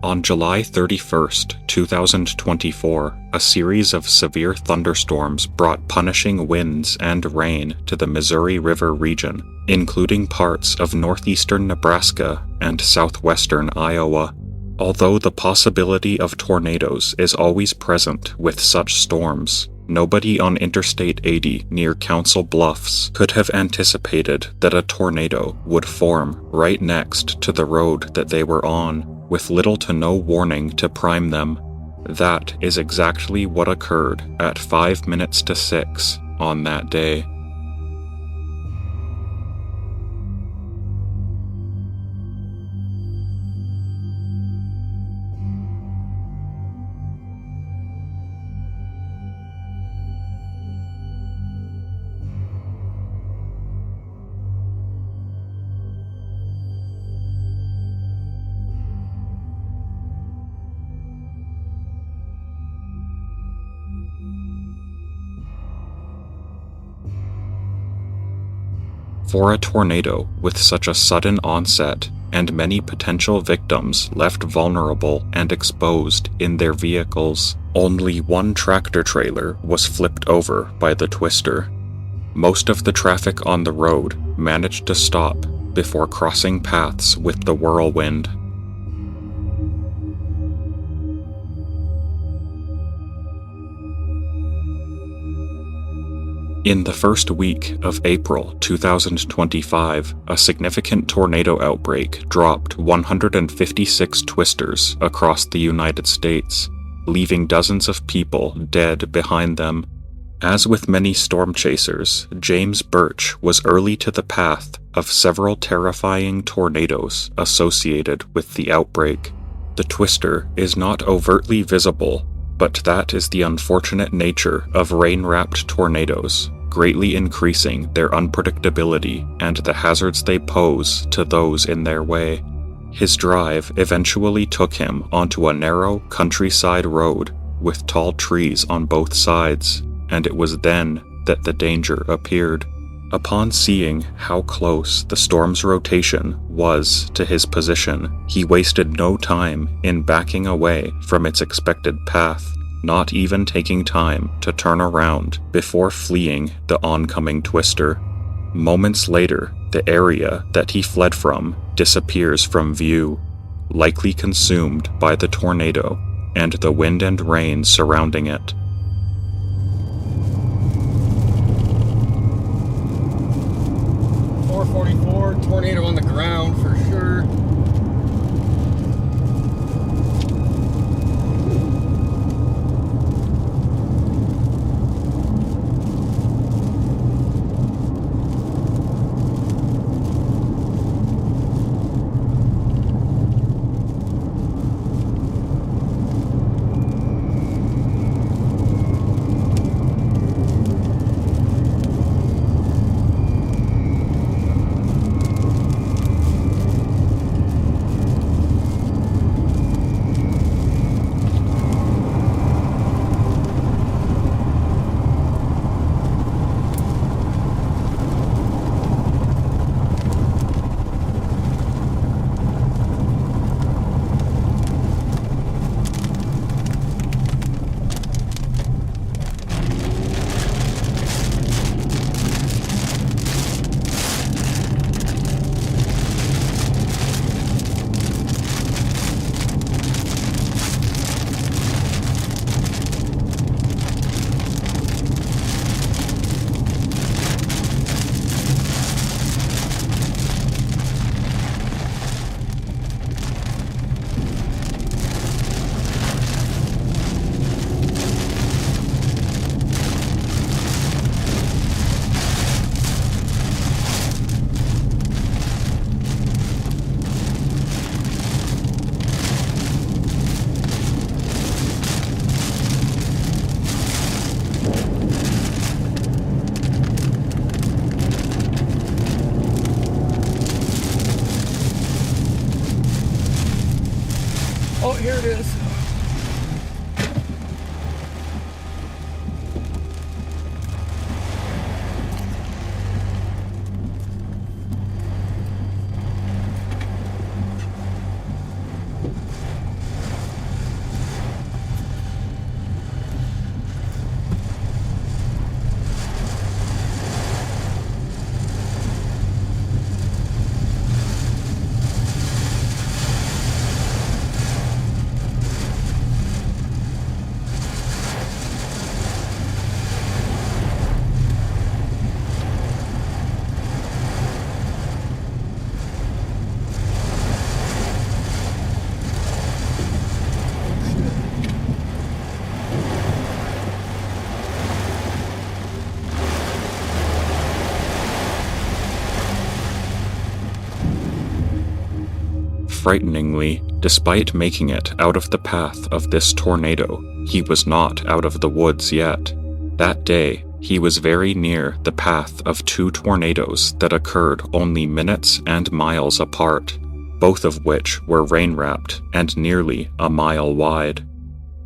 On July 31st, 2024, a series of severe thunderstorms brought punishing winds and rain to the Missouri River region, including parts of northeastern Nebraska and southwestern Iowa. Although the possibility of tornadoes is always present with such storms, nobody on Interstate 80 near Council Bluffs could have anticipated that a tornado would form right next to the road that they were on, with little to no warning to prime them. That is exactly what occurred at 5 minutes to 6 on that day. For a tornado with such a sudden onset and many potential victims left vulnerable and exposed in their vehicles, only one tractor trailer was flipped over by the twister. Most of the traffic on the road managed to stop before crossing paths with the whirlwind. In the first week of April 2025, a significant tornado outbreak dropped 156 twisters across the United States, leaving dozens of people dead behind them. As with many storm chasers, James Birch was early to the path of several terrifying tornadoes associated with the outbreak. The twister is not overtly visible, but that is the unfortunate nature of rain-wrapped tornadoes, greatly increasing their unpredictability and the hazards they pose to those in their way. His drive eventually took him onto a narrow countryside road with tall trees on both sides, and it was then that the danger appeared. Upon seeing how close the storm's rotation was to his position, he wasted no time in backing away from its expected path, not even taking time to turn around before fleeing the oncoming twister. Moments later, the area that he fled from disappears from view, likely consumed by the tornado and the wind and rain surrounding it. Tornado on the ground for sure. Oh, here it is. frighteningly, despite making it out of the path of this tornado, he was not out of the woods yet. That day, he was very near the path of two tornadoes that occurred only minutes and miles apart, both of which were rain-wrapped and nearly a mile wide.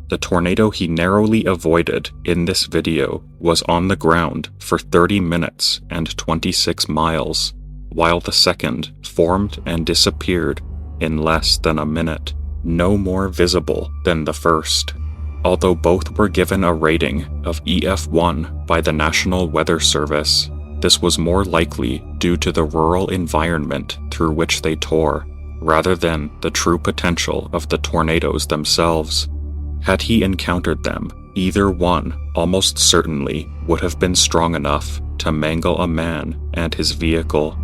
The tornado he narrowly avoided in this video was on the ground for 30 minutes and 26 miles, while the second formed and disappeared in less than a minute, no more visible than the first. Although both were given a rating of EF1 by the National Weather Service, this was more likely due to the rural environment through which they tore, rather than the true potential of the tornadoes themselves. Had he encountered them, either one almost certainly would have been strong enough to mangle a man and his vehicle.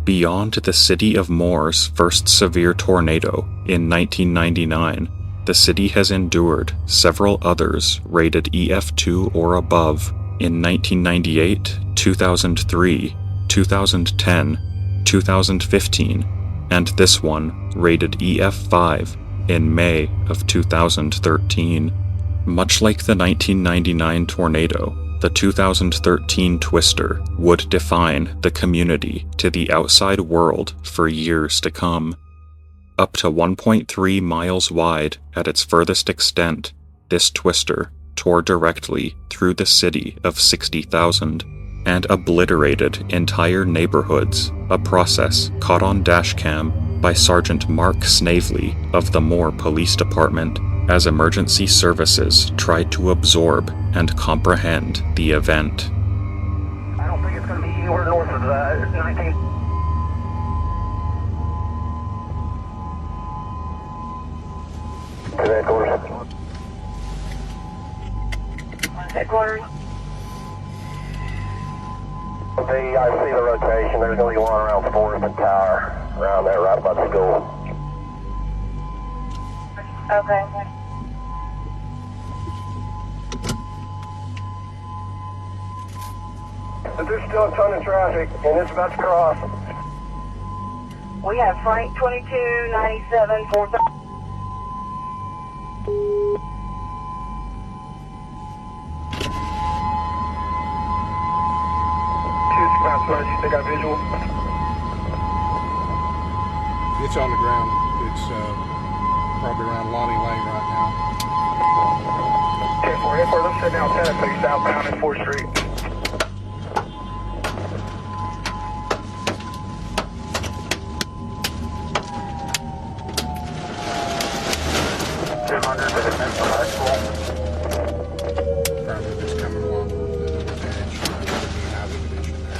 Beyond the city of Moore's first severe tornado in 1999, the city has endured several others rated EF2 or above in 1998, 2003, 2010, 2015, and this one rated EF5 in May of 2013. Much like the 1999 tornado, the 2013 twister would define the community to the outside world for years to come. Up to 1.3 miles wide at its furthest extent, this twister tore directly through the city of 60,000 and obliterated entire neighborhoods, a process caught on dashcam by Sergeant Mark Snavely of the Moore Police Department as emergency services tried to absorb and comprehend the event. I don't think it's going to be anywhere north of 19. Headquarters. Okay, I see the rotation. There's going to be one around 4th and Tower, around there right by the school. Okay. But there's still a ton of traffic, and it's about to cross. We have Frank 2297 4,000. You think I visual? It's on the ground. It's probably around Lonnie Lane right now. 10-4, let's sit down Santa Fe southbound at 4th Street. Probably if it's coming along the edge, there'll be an out division there.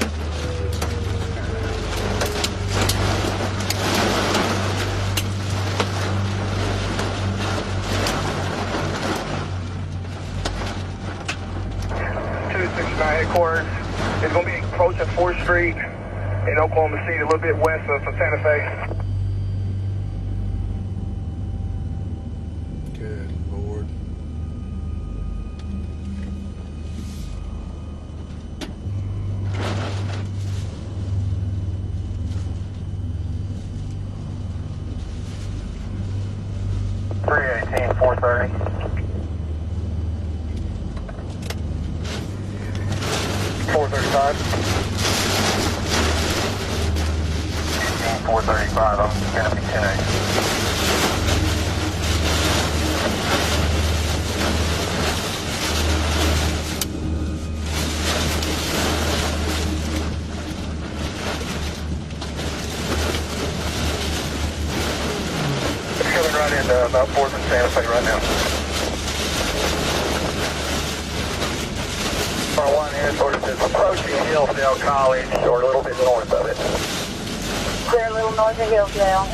Headquarters is going to be approaching 4th Street in Oklahoma City, a little bit west of Santa Fe. Good Lord. .318, 430. 435. 435, I'm going to be 10-8. Coming right into about 4th and Santa Fe right now. One is sort of just approaching Hillsdale College or a little bit north of it. Clear a little north of Hillsdale.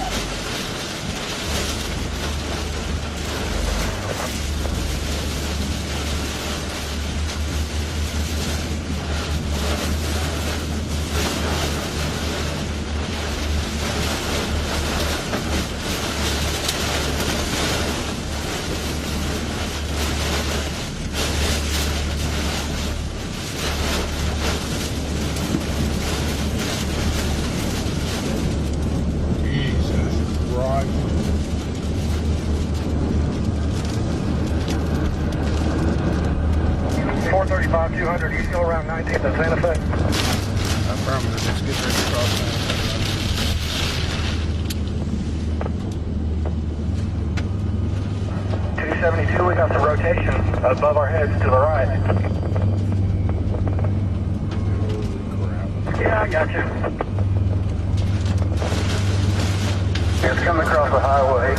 435, 200, you still around 19th and Santa Fe? Affirmative, it's getting ready to cross now. 272, we got some rotation above our heads to the right. Holy crap. Yeah, I got you. It's coming across the highway.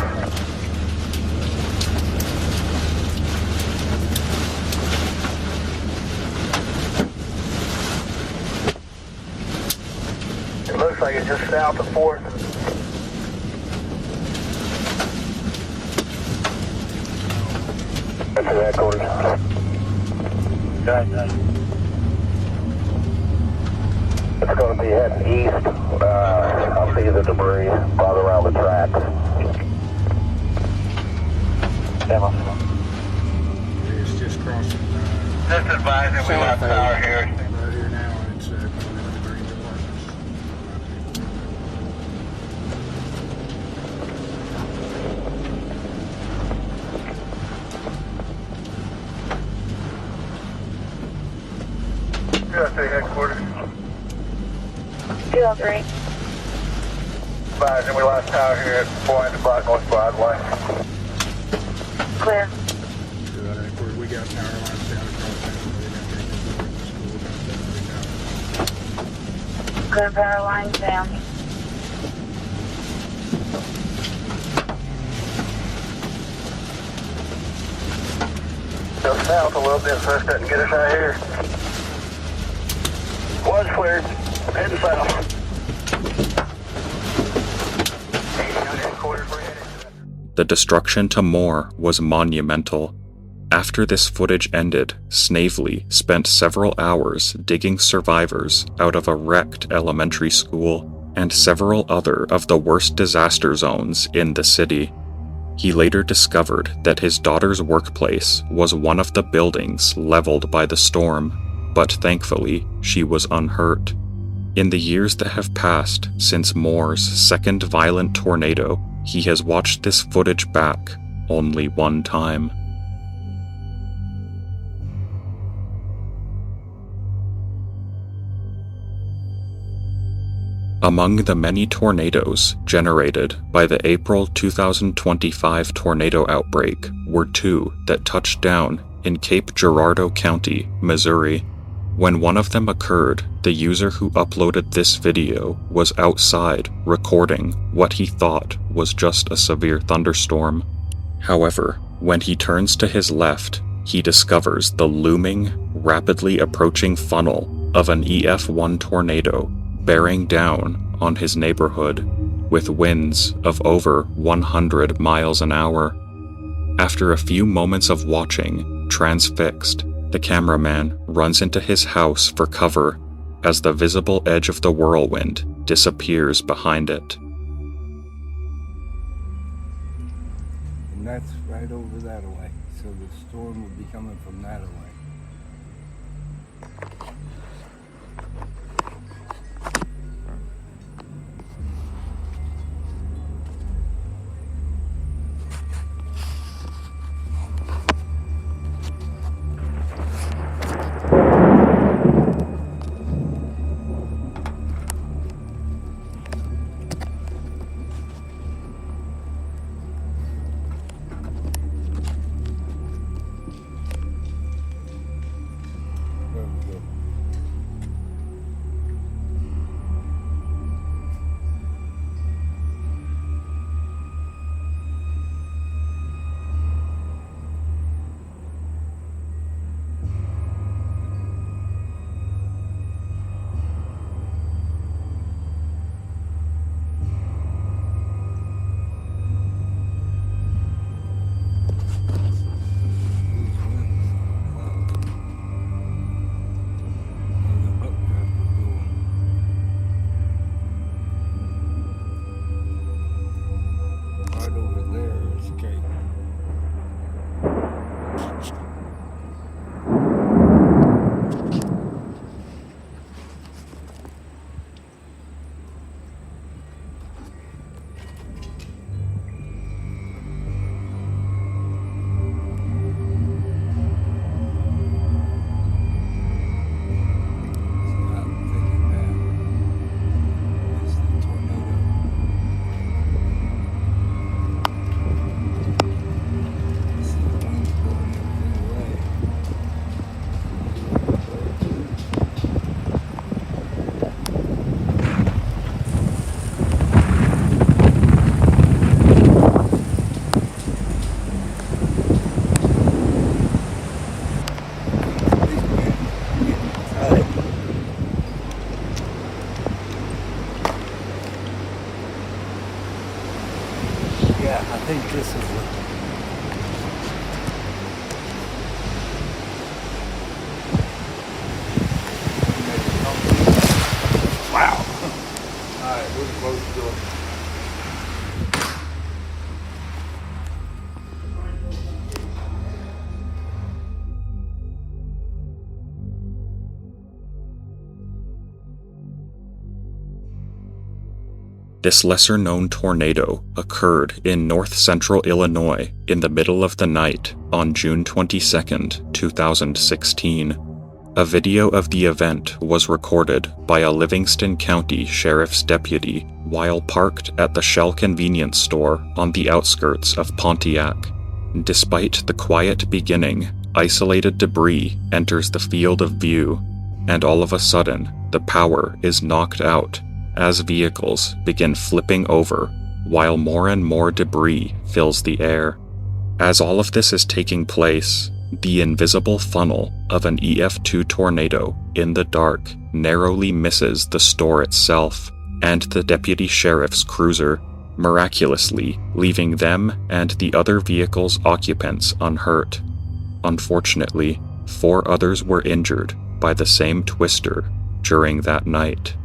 It looks like it's just south of 4th. That's the record. It's going to be heading east. I'll see the debris right around the tracks. It's just crossing. Just advising we lost power here. Right here now, and it's going into the green departments. USA headquarters. 203. Advising we lost power here at 400 block North Broadway. Clear. We got power lines down across the school. Clear power lines down. Go south a little bit so it doesn't get us out here. Was cleared. Heading south. The destruction to Moore was monumental. After this footage ended, Snavely spent several hours digging survivors out of a wrecked elementary school and several other of the worst disaster zones in the city. He later discovered that his daughter's workplace was one of the buildings leveled by the storm, but thankfully she was unhurt. In the years that have passed since Moore's second violent tornado, he has watched this footage back only one time. Among the many tornadoes generated by the April 2025 tornado outbreak were two that touched down in Cape Girardeau County, Missouri. When one of them occurred, the user who uploaded this video was outside recording what he thought was just a severe thunderstorm. However, when he turns to his left, he discovers the looming, rapidly approaching funnel of an EF1 tornado bearing down on his neighborhood with winds of over 100 miles an hour. After a few moments of watching, transfixed, the cameraman runs into his house for cover as the visible edge of the whirlwind disappears behind it. And that's right over that way, so the storm would be coming from that way. This lesser-known tornado occurred in north-central Illinois in the middle of the night on June 22, 2016. A video of the event was recorded by a Livingston County Sheriff's deputy while parked at the Shell convenience store on the outskirts of Pontiac. Despite the quiet beginning, isolated debris enters the field of view, and all of a sudden, the power is knocked out as vehicles begin flipping over while more and more debris fills the air. As all of this is taking place, the invisible funnel of an EF2 tornado in the dark narrowly misses the store itself and the deputy sheriff's cruiser, miraculously leaving them and the other vehicle's occupants unhurt. Unfortunately, 4 others were injured by the same twister during that night.